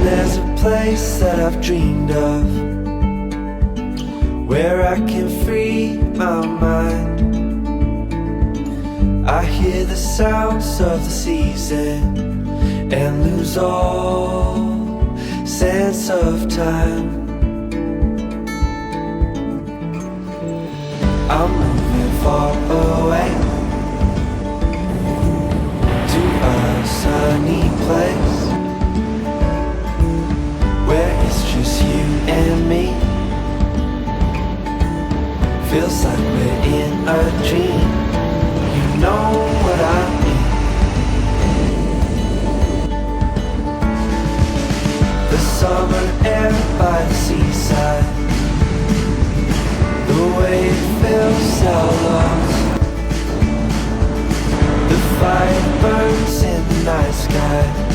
there's a place that I've dreamed of, where I can free my mind. I hear the sounds of the season and lose all sense of time. I'm moving far away to a sunny place where it's just you and me. Feels like we're in a dream. You know what I mean. The summer air by the seaside, the way it feels our lungs. The fire burns in the night sky.